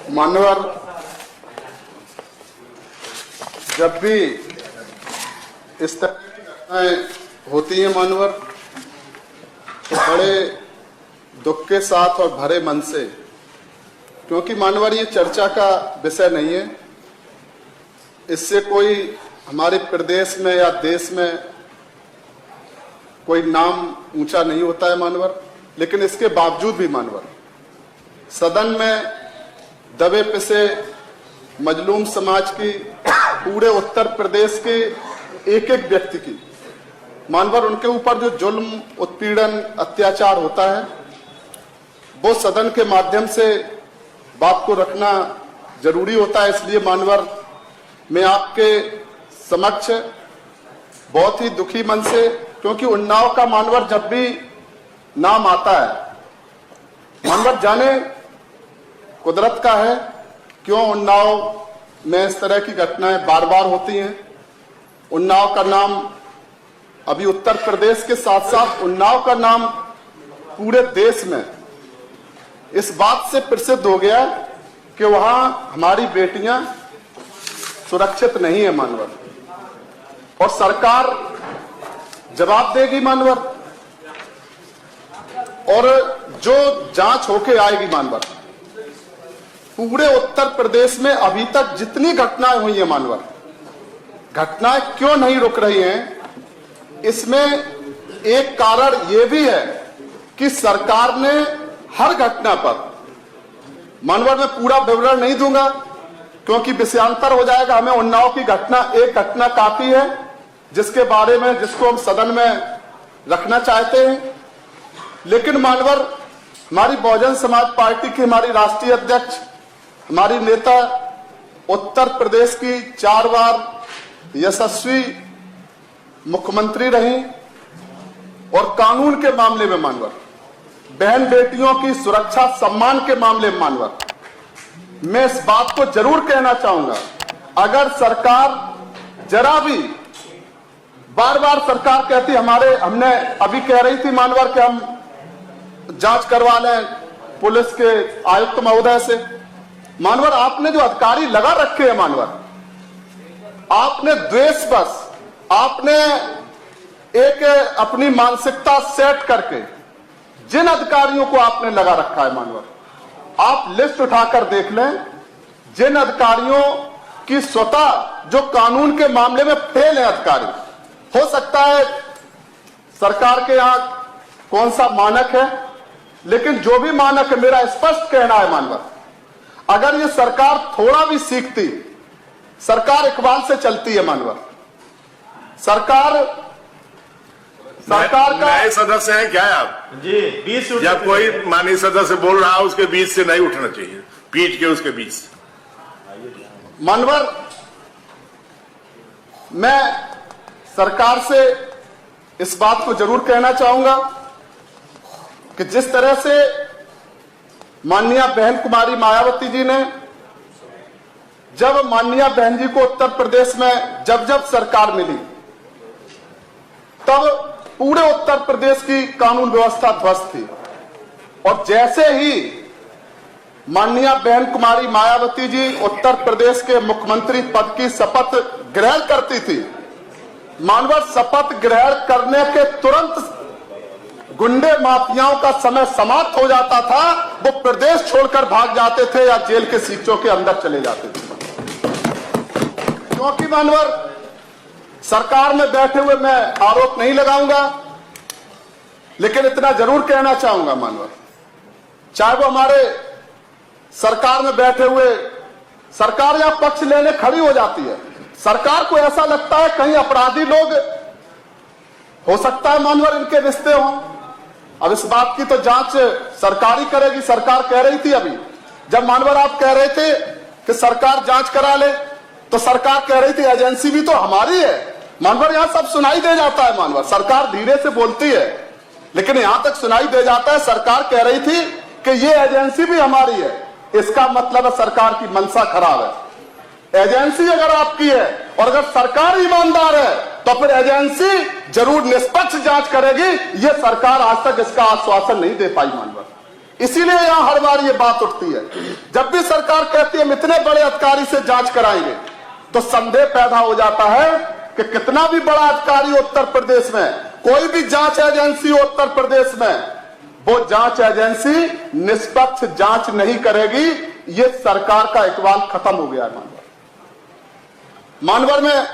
मान्यवर, जब भी इस तरह की घटनाएं होती हैं मान्यवर, तो बड़े दुख के साथ और भरे मन से, क्योंकि मान्यवर ये चर्चा का विषय नहीं है, इससे कोई हमारे प्रदेश में या देश में कोई नाम ऊंचा नहीं होता है मान्यवर। लेकिन इसके बावजूद भी मान्यवर सदन में दबे पिसे मजलूम समाज की, पूरे उत्तर प्रदेश के एक एक व्यक्ति की मानवर, उनके ऊपर जो जुल्म, उत्पीड़न, अत्याचार होता है, वो सदन के माध्यम से बात को रखना जरूरी होता है। इसलिए मानवर मैं आपके समक्ष बहुत ही दुखी मन से, क्योंकि उन्नाव का मानवर जब भी नाम आता है मानवर, जाने कुदरत का है क्यों उन्नाव में इस तरह की घटनाएं बार बार होती हैं। उन्नाव का नाम अभी उत्तर प्रदेश के साथ साथ उन्नाव का नाम पूरे देश में इस बात से प्रसिद्ध हो गया कि वहां हमारी बेटियां सुरक्षित नहीं है मानवर, और सरकार जवाब देगी मानवर, और जो जांच होके आएगी मानवर। पूरे उत्तर प्रदेश में अभी तक जितनी घटनाएं हुई हैं मानवर, घटनाएं क्यों नहीं रुक रही हैं, इसमें एक कारण यह भी है कि सरकार ने हर घटना पर मानवर, में पूरा विवरण नहीं दूंगा क्योंकि विषयांतर हो जाएगा, हमें उन्नाव की घटना, एक घटना काफी है जिसके बारे में, जिसको हम सदन में रखना चाहते हैं। लेकिन मानवर, हमारी बहुजन समाज पार्टी की हमारी राष्ट्रीय अध्यक्ष, हमारी नेता उत्तर प्रदेश की 4 बार यशस्वी मुख्यमंत्री रही, और कानून के मामले में मानवर, बहन बेटियों की सुरक्षा सम्मान के मामले में मानवर, मैं इस बात को जरूर कहना चाहूंगा, अगर सरकार जरा भी, बार बार सरकार कहती, हमने अभी कह रही थी मानवर कि हम जांच करवा लें पुलिस के आयुक्त महोदय से। मानवर, आपने जो अधिकारी लगा रखे हैं मानवर, आपने द्वेष बस, आपने एक अपनी मानसिकता सेट करके जिन अधिकारियों को आपने लगा रखा है मानवर, आप लिस्ट उठाकर देख लें, जिन अधिकारियों की स्वतः जो कानून के मामले में फेल है अधिकारी, हो सकता है सरकार के यहां कौन सा मानक है, लेकिन जो भी मानक है, मेरा स्पष्ट कहना है मानवर, अगर ये सरकार थोड़ा भी सीखती, सरकार इकबाल से चलती है मानवर, सरकार का नए सदस्य हैं क्या आप जी? 20 या कोई माननीय सदस्य बोल रहा है उसके बीच से नहीं उठना चाहिए, पीठ के उसके बीच मानवर, मैं सरकार से इस बात को जरूर कहना चाहूंगा कि जिस तरह से माननीय बहन कुमारी मायावती जी ने, जब माननीय बहन जी को उत्तर प्रदेश में जब जब सरकार मिली, तब पूरे उत्तर प्रदेश की कानून व्यवस्था ध्वस्त थी, और जैसे ही माननीय बहन कुमारी मायावती जी उत्तर प्रदेश के मुख्यमंत्री पद की शपथ ग्रहण करती थी मानवर, शपथ ग्रहण करने के तुरंत गुंडे माफियाओं का समय समाप्त हो जाता था, वो प्रदेश छोड़कर भाग जाते थे या जेल के सीचों के अंदर चले जाते थे। क्योंकि मानवर, सरकार में बैठे हुए मैं आरोप नहीं लगाऊंगा, लेकिन इतना जरूर कहना चाहूंगा मानवर, चाहे वो हमारे सरकार में बैठे हुए, सरकार या पक्ष लेने खड़ी हो जाती है, सरकार को ऐसा लगता है कहीं अपराधी लोग हो सकता है मानवर इनके रिश्ते हों। अब इस बात की तो जांच सरकार ही करेगी। सरकार कह रही थी अभी, जब मानवर आप कह रहे थे कि सरकार जांच करा ले, तो सरकार कह रही थी एजेंसी भी तो हमारी है मानवर। यहां सब सुनाई दे जाता है मानवर, सरकार धीरे से बोलती है लेकिन यहां तक सुनाई दे जाता है, सरकार कह रही थी कि ये एजेंसी भी हमारी है। इसका मतलब है सरकार की मंशा खराब है। एजेंसी अगर आपकी है और अगर सरकार ईमानदार है तो फिर एजेंसी जरूर निष्पक्ष जांच करेगी। ये सरकार आज तक इसका आश्वासन नहीं दे पाई मानवर। इसीलिए यहां हर बार ये बात उठती है। जब भी सरकार कहती है हम इतने बड़े अधिकारी से जांच कराएंगे, तो संदेह पैदा हो जाता है कि कितना भी बड़ा अधिकारी उत्तर प्रदेश में, कोई भी जांच एजेंसी उत्तर प्रदेश में, वो जांच एजेंसी निष्पक्ष जांच नहीं करेगी। ये सरकार का इकबाल खत्म हो गया है। मानवर में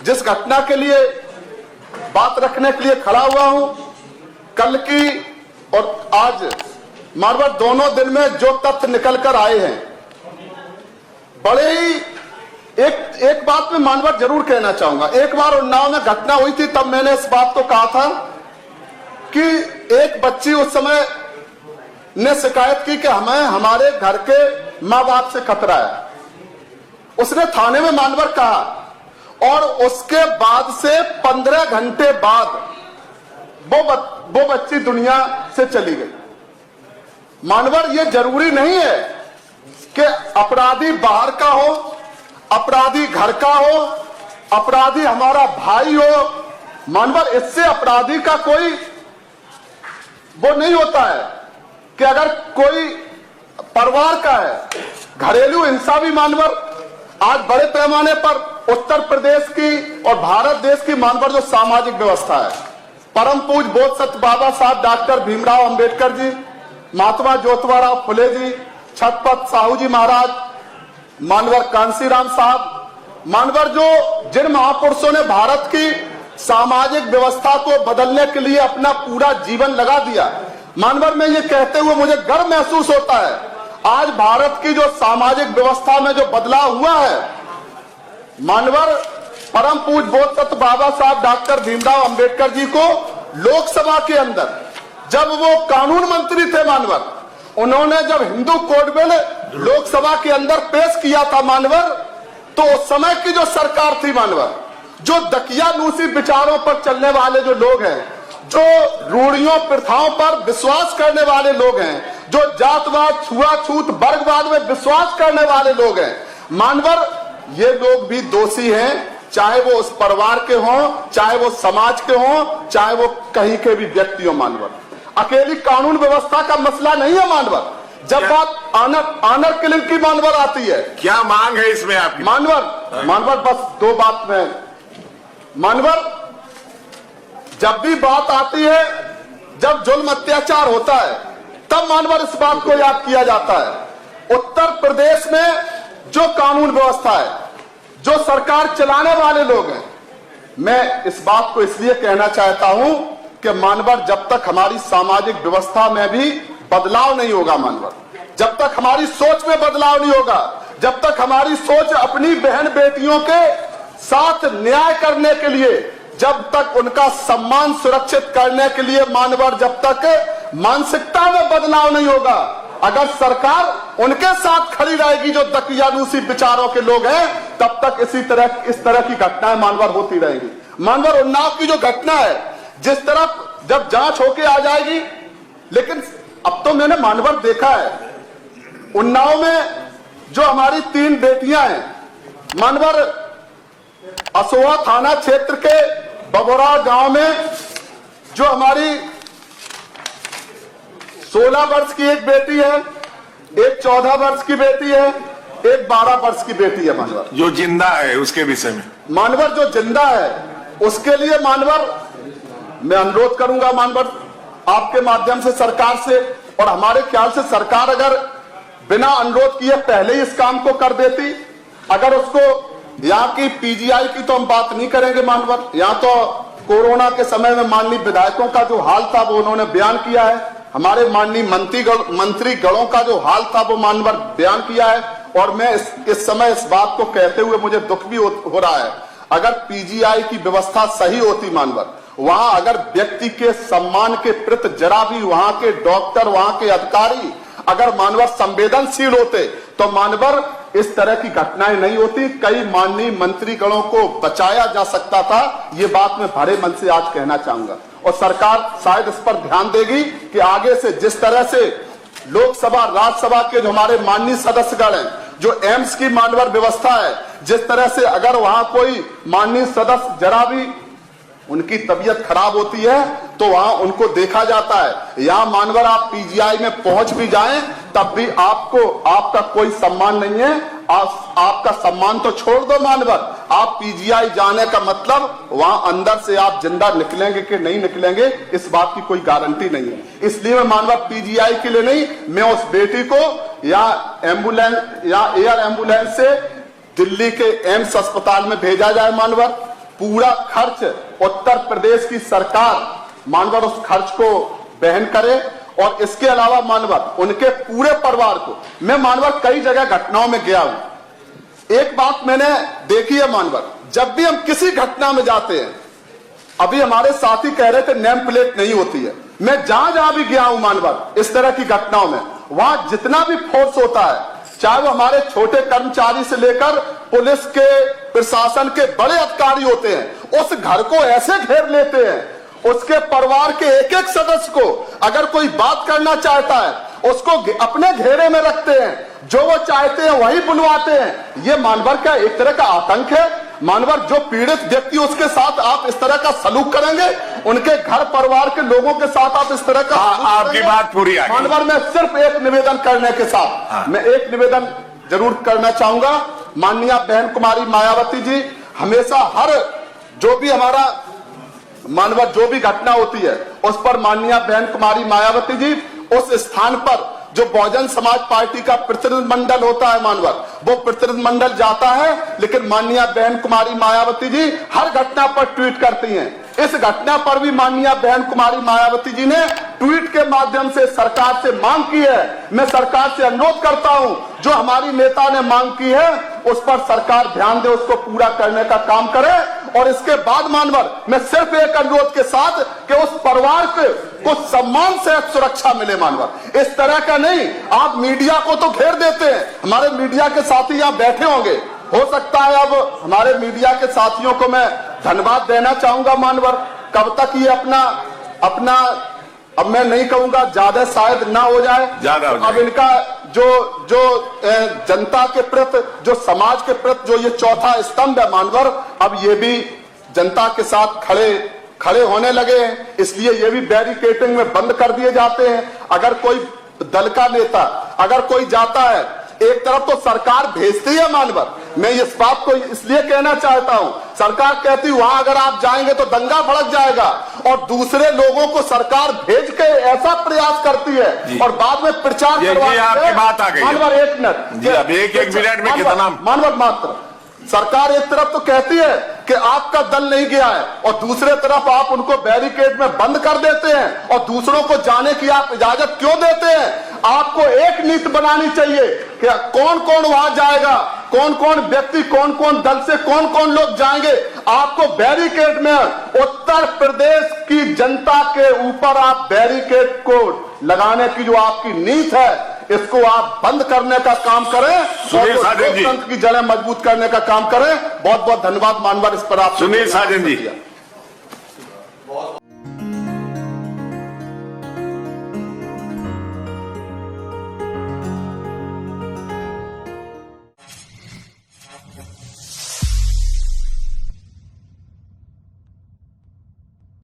जिस घटना के लिए बात रखने के लिए खड़ा हुआ हूं, कल की और आज मानवर दोनों दिन में जो तथ्य निकल कर आए हैं, बड़े ही एक बात में मानवर जरूर कहना चाहूंगा। एक बार उन्नाव में घटना हुई थी, तब मैंने इस बात को कहा था कि एक बच्ची उस समय ने शिकायत की कि हमें हमारे घर के मां बाप से खतरा है। उसने थाने में मानवर कहा, और उसके बाद से 15 घंटे बाद वो बच्ची दुनिया से चली गई। मानवर ये जरूरी नहीं है कि अपराधी बाहर का हो, अपराधी घर का हो, अपराधी हमारा भाई हो। मानवर इससे अपराधी का कोई वो नहीं होता है कि अगर कोई परिवार का है, घरेलू हिंसा भी मानवर आज बड़े पैमाने पर उत्तर प्रदेश की और भारत देश की मानवर जो सामाजिक व्यवस्था है, परम पूज बोध सत्य बाबा साहब डॉक्टर भीमराव अंबेडकर जी, महात्मा ज्योतिबा फुले जी, छत्रपति साहू जी महाराज, मानवर कांसीराम साहब, मानवर जो जिन महापुरुषों ने भारत की सामाजिक व्यवस्था को बदलने के लिए अपना पूरा जीवन लगा दिया। मानवर में ये कहते हुए मुझे गर्व महसूस होता है, आज भारत की जो सामाजिक व्यवस्था में जो बदलाव हुआ है, मानवर परम पूज बोध सत्य बाबा साहब डॉक्टर भीमराव अंबेडकर जी को लोकसभा के अंदर जब वो कानून मंत्री थे मानवर, उन्होंने जब हिंदू कोड बिल लोकसभा के अंदर पेश किया था मानवर, तो उस समय की जो सरकार थी मानवर, जो दकियानूसी विचारों पर चलने वाले जो लोग हैं, जो रूढ़ियों प्रथाओं पर विश्वास करने वाले लोग हैं, जो जातवाद छुआछूत वर्गवाद में विश्वास करने वाले लोग हैं, मानवर ये लोग भी दोषी हैं, चाहे वो उस परिवार के हों, चाहे वो समाज के हों, चाहे वो कहीं के भी व्यक्ति हो। मानवर अकेली कानून व्यवस्था का मसला नहीं है मानवर, जब बात आनर किलिंग की मानवर आती है। क्या मांग है इसमें आपकी? मानवर बस दो बात में मानवर, जब भी बात आती है, जब जुल्म अत्याचार होता है, तब मानवर इस बात को याद किया जाता है। उत्तर प्रदेश में जो कानून व्यवस्था है, जो सरकार चलाने वाले लोग हैं, मैं इस बात को इसलिए कहना चाहता हूं कि मानवर जब तक हमारी सामाजिक व्यवस्था में भी बदलाव नहीं होगा, मानवर जब तक हमारी सोच में बदलाव नहीं होगा, जब तक हमारी सोच अपनी बहन बेटियों के साथ न्याय करने के लिए, जब तक उनका सम्मान सुरक्षित करने के लिए मानवर, जब तक मानसिकता में बदलाव नहीं होगा, अगर सरकार उनके साथ खड़ी रहेगी जो दकियानूसी विचारों के लोग हैं, तब तक इस तरह की घटनाएं मानवर होती रहेगी। मानवर उन्नाव की जो घटना है, जिस तरफ जब जांच होके आ जाएगी, लेकिन अब तो मैंने मानवर देखा है उन्नाव में जो हमारी 3 बेटियां हैं, मानवर असोआ थाना क्षेत्र के बबोरा गांव में जो हमारी 16 वर्ष की एक बेटी है, एक 14 वर्ष की बेटी है, एक 12 वर्ष की बेटी है। मानवर जो जिंदा है उसके विषय में, मानवर जो जिंदा है उसके लिए मानवर मैं अनुरोध करूंगा मानवर आपके माध्यम से सरकार से, और हमारे ख्याल से सरकार अगर बिना अनुरोध किए पहले ही इस काम को कर देती, अगर उसको यहाँ की पीजीआई की तो हम बात नहीं करेंगे मानवर, यहाँ तो कोरोना के समय में माननीय विधायकों का जो हाल था वो उन्होंने बयान किया है, हमारे माननीय मंत्रीगणों का जो हाल था वो मानवर बयान किया है, और मैं इस समय इस बात को कहते हुए मुझे दुख भी हो रहा है, अगर पीजीआई की व्यवस्था सही होती मानवर, वहां अगर व्यक्ति के सम्मान के प्रति जरा भी वहां के डॉक्टर, वहां के अधिकारी अगर मानवर संवेदनशील होते, तो मानवर इस तरह की घटनाएं नहीं होती, कई माननीय मंत्रीगणों को बचाया जा सकता था। ये बात मैं भरे मन से आज कहना चाहूंगा, और सरकार शायद इस पर ध्यान देगी कि आगे से जिस तरह से लोकसभा राज्यसभा के जो हमारे माननीय सदस्यगण हैं, जो एम्स की मानवर व्यवस्था है, जिस तरह से अगर वहां कोई माननीय सदस्य जरा भी उनकी तबीयत खराब होती है तो वहां उनको देखा जाता है। यहां मानवर आप पीजीआई में पहुंच भी जाएं तब भी आपका कोई सम्मान नहीं है। आपका सम्मान तो छोड़ दो मानवर, आप पीजीआई जाने का मतलब वहां अंदर से आप जिंदा निकलेंगे कि नहीं निकलेंगे इस बात की कोई गारंटी नहीं है। इसलिए मैं मानवर पीजीआई के लिए नहीं, मैं उस बेटी को या एम्बुलेंस या एयर एम्बुलेंस से दिल्ली के एम्स अस्पताल में भेजा जाए मानवर। पूरा खर्च उत्तर प्रदेश की सरकार मानवर उस खर्च को वहन करे। और इसके अलावा मानवर उनके पूरे परिवार को, मैं मानवर कई जगह घटनाओं में गया हूं। एक बात मैंने देखी है मानवर, जब भी हम किसी घटना में जाते हैं, अभी हमारे साथी कह रहे थे नेम प्लेट नहीं होती है, मैं जहां जहां भी गया हूं मानवर इस तरह की घटनाओं में, वहां जितना भी फोर्स होता है, चाहे वो हमारे छोटे कर्मचारी से लेकर पुलिस के प्रशासन के बड़े अधिकारी होते हैं, उस घर को ऐसे घेर लेते हैं, उसके परिवार के एक एक सदस्य को अगर कोई बात करना चाहता है उसको अपने घेरे में रखते हैं, जो वो चाहते हैं वही बुलवाते हैं। ये मानवर का एक तरह का आतंक है। मानवर जो पीड़ित व्यक्ति उसके साथ आप इस तरह का सलूक करेंगे, उनके घर परिवार के लोगों के साथ आप इस तरह का आपकी बात पूरी है मानवर। मैं सिर्फ एक निवेदन करने के साथ मैं एक निवेदन जरूर करना चाहूंगा। माननीय बहन कुमारी मायावती जी हमेशा हर जो भी हमारा मानवर जो भी घटना होती है उस पर माननीय बहन कुमारी मायावती जी उस स्थान पर जो बहुजन समाज पार्टी का प्रतिनिधिमंडल होता है मानवर, वो प्रतिनिधिमंडल जाता है, लेकिन माननीय बहन कुमारी मायावती जी हर घटना पर ट्वीट करती हैं। इस घटना पर भी माननीय बहन कुमारी मायावती जी ने ट्वीट के माध्यम से सरकार से मांग की है। मैं सरकार से अनुरोध करता हूं, जो हमारी नेता ने मांग की है उस पर सरकार ध्यान दे, उसको पूरा करने का काम करे। और इसके बाद मानवर मैं सिर्फ एक अनुरोध के साथ कि उस परिवार को सम्मान से सुरक्षा मिले मानवर, इस तरह का नहीं। आप मीडिया को तो घेर देते हैं, हमारे मीडिया के साथी यहां बैठे होंगे, हो सकता है अब हमारे मीडिया के साथियों को मैं धन्यवाद देना चाहूंगा मानवर। कब तक ये अपना अब मैं नहीं कहूंगा, ज्यादा शायद ना हो जाए, अब इनका जो जनता के प्रति, जो समाज के प्रति जो ये चौथा स्तंभ है मानवर, अब ये भी जनता के साथ खड़े होने लगे हैं। इसलिए ये भी बैरिकेडिंग में बंद कर दिए जाते हैं। अगर कोई दल का नेता अगर कोई जाता है, एक तरफ तो सरकार भेजती है मानवर, मैं इस बात को इसलिए कहना चाहता हूं, सरकार कहती वहां अगर आप जाएंगे तो दंगा भड़क जाएगा, और दूसरे लोगों को सरकार भेज के ऐसा प्रयास करती है और बाद में प्रचार करवाती है। आपकी बात आ गई मानवर एक मिनट, अब एक मिनट में कितना मानवर मात्र सरकार एक तरफ तो कहती है कि आपका दल नहीं गया है, और दूसरे तरफ आप उनको बैरिकेड में बंद कर देते हैं और दूसरों को जाने की आप इजाजत क्यों देते हैं? आपको एक नीति बनानी चाहिए कि कौन कौन वहां जाएगा, कौन कौन व्यक्ति, कौन कौन दल से कौन कौन लोग जाएंगे। आपको बैरिकेड में उत्तर प्रदेश की जनता के ऊपर आप बैरिकेड को लगाने की जो आपकी नीति है, इसको आप बंद करने का काम करें और लोकतंत्र की जड़ें मजबूत करने का काम करें। बहुत बहुत धन्यवाद मानवर इस पर आप सुनील साजन जी।